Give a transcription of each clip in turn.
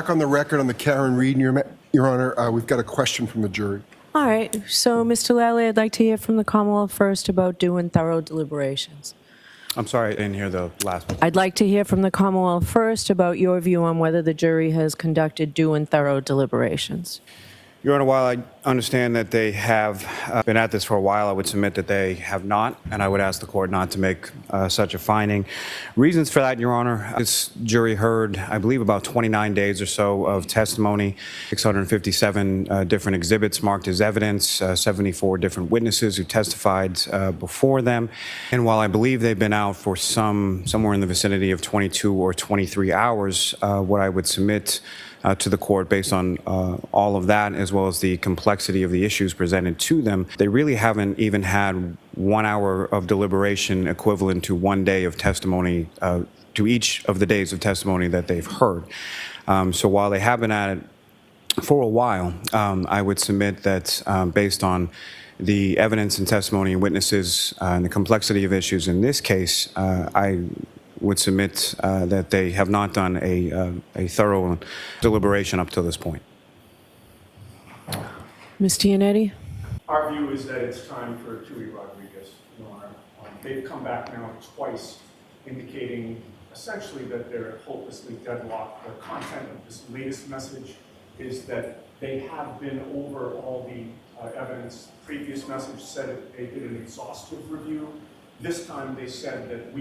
back on the record on the Karen Reed, Your Honor. We've got a question from the jury. All right. So, Mr. Lally, I'd like to hear from the Commonwealth first about doing thorough deliberations. I'm sorry, I didn't hear the last one. I'd like to hear from the Commonwealth first about your view on whether the jury has conducted due and thorough deliberations. Your Honor, while I understand that they have been at this for a while, I would submit that they have not, and I would ask the court not to make such a finding. Reasons for that, Your Honor, this jury heard, I believe, about 29 days or so of testimony, 657 different exhibits marked as evidence, 74 different witnesses who testified before them. And while I believe they've been out for somewhere in the vicinity of 22 or 23 hours, what I would submit to the court based on all of that, as well as the complexity of the issues presented to them, they really haven't even had 1 hour of deliberation equivalent to 1 day of testimony, to each of the days of testimony that they've heard. So while they have been at it for a while, I would submit that based on the evidence and testimony and witnesses and the complexity of issues in this case, I would submit that they have not done a thorough deliberation up to this point. Ms. Tianetti? Our view is that it's time for Tuey-Rodriguez, Your Honor. They've come back now twice, indicating essentially that they're hopelessly deadlocked. The content of this latest message is that they have been over all the evidence. The previous message said that they did an exhaustive review. This time they said that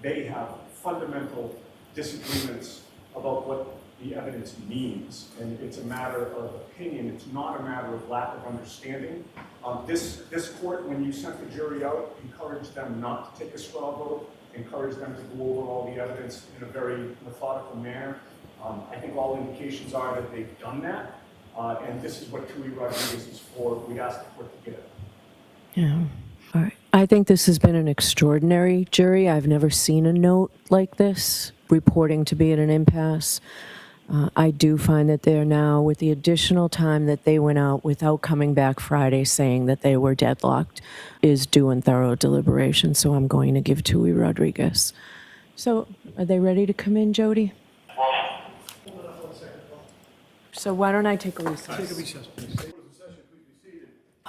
they have fundamental disagreements about what the evidence means, and it's a matter of opinion. It's not a matter of lack of understanding. This court, when you sent the jury out, encouraged them not to take a straw vote, encouraged them to go over all the evidence in a very methodical manner. I think all indications are that they've done that, and this is what Tuey-Rodriguez is for. We asked the court to get it. Yeah. All right. I think this has been an extraordinary jury. I've never seen a note like this reporting to be at an impasse. I do find that they're now, with the additional time that they went out without coming back Friday saying that they were deadlocked, is due and thorough deliberation. So I'm going to give Tuey-Rodriguez. So are they ready to come in, Jody? So why don't I take a recess? Take a recess, please.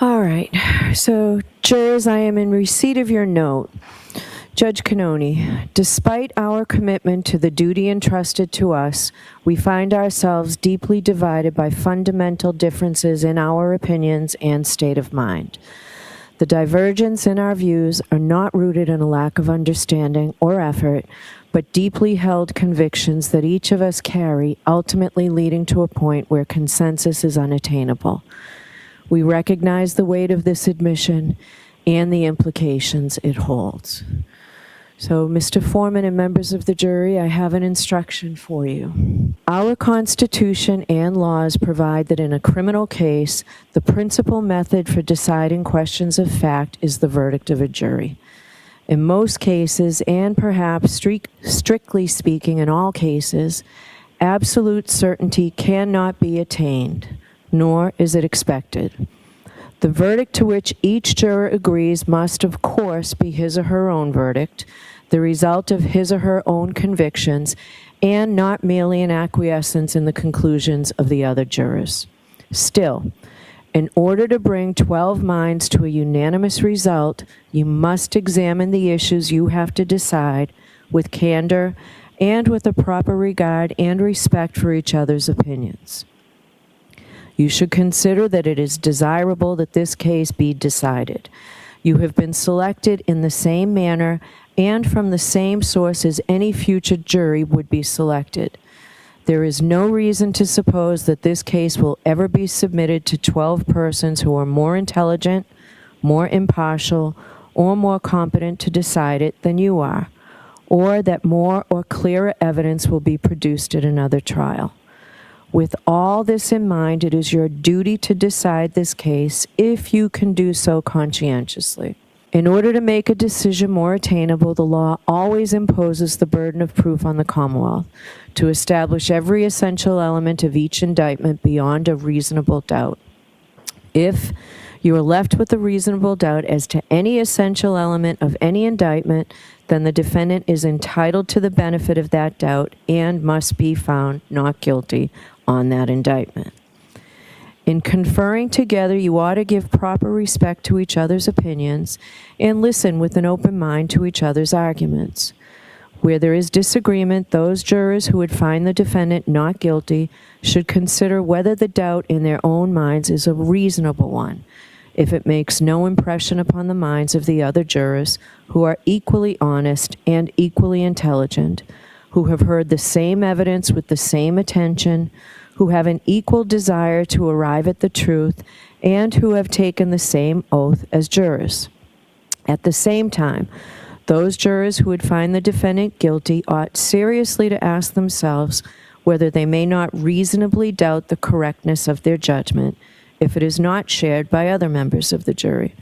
All right. So, jurors, I am in receipt of your note. Judge Cannoni, despite our commitment to the duty entrusted to us, we find ourselves deeply divided by fundamental differences in our opinions and state of mind. The divergence in our views are not rooted in a lack of understanding or effort, but deeply held convictions that each of us carry, ultimately leading to a point where consensus is unattainable. We recognize the weight of this admission and the implications it holds. So, Mr. Foreman and members of the jury, I have an instruction for you. Our Constitution and laws provide that in a criminal case, the principal method for deciding questions of fact is the verdict of a jury. In most cases, and perhaps strictly speaking in all cases, absolute certainty cannot be attained, nor is it expected. The verdict to which each juror agrees must, of course, be his or her own verdict, the result of his or her own convictions, and not merely an acquiescence in the conclusions of the other jurors. Still, in order to bring 12 minds to a unanimous result, you must examine the issues you have to decide with candor and with a proper regard and respect for each other's opinions. You should consider that it is desirable that this case be decided. You have been selected in the same manner and from the same source as any future jury would be selected. There is no reason to suppose that this case will ever be submitted to 12 persons who are more intelligent, more impartial, or more competent to decide it than you are, or that more or clearer evidence will be produced at another trial. With all this in mind, it is your duty to decide this case if you can do so conscientiously. In order to make a decision more attainable, the law always imposes the burden of proof on the Commonwealth to establish every essential element of each indictment beyond a reasonable doubt. If you are left with a reasonable doubt as to any essential element of any indictment, then the defendant is entitled to the benefit of that doubt and must be found not guilty on that indictment. In conferring together, you ought to give proper respect to each other's opinions and listen with an open mind to each other's arguments. Where there is disagreement, those jurors who would find the defendant not guilty should consider whether the doubt in their own minds is a reasonable one, if it makes no impression upon the minds of the other jurors, who are equally honest and equally intelligent, who have heard the same evidence with the same attention, who have an equal desire to arrive at the truth, and who have taken the same oath as jurors. At the same time, those jurors who would find the defendant guilty ought seriously to ask themselves whether they may not reasonably doubt the correctness of their judgment if it is not shared by other members of the jury.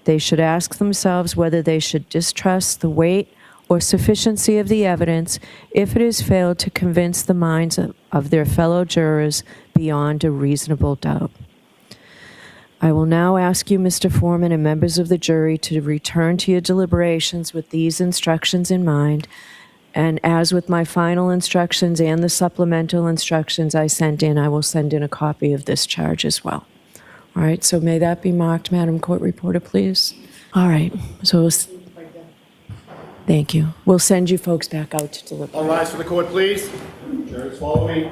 They should ask themselves whether they should distrust the weight or sufficiency of the evidence if it has failed to convince the minds of their fellow jurors beyond a reasonable doubt. I will now ask you, Mr. Foreman, and members of the jury to return to your deliberations with these instructions in mind. And as with my final instructions and the supplemental instructions I sent in, I will send in a copy of this charge as well. All right, so may that be marked, Madam Court Reporter, please. All right, so thank you. We'll send you folks back out to deliberate. All rise for the court, please. Jurors, follow me.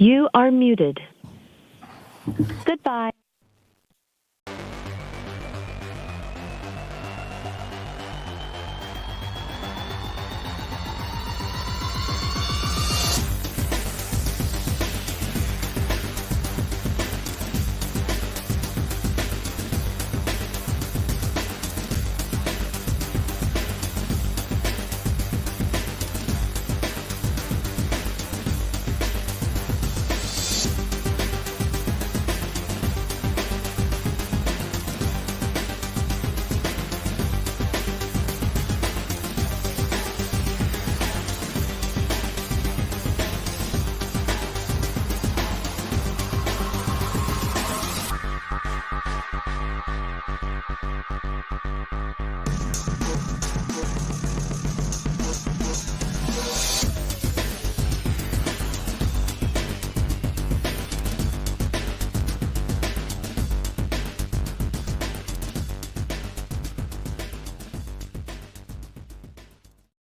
You are muted. Goodbye.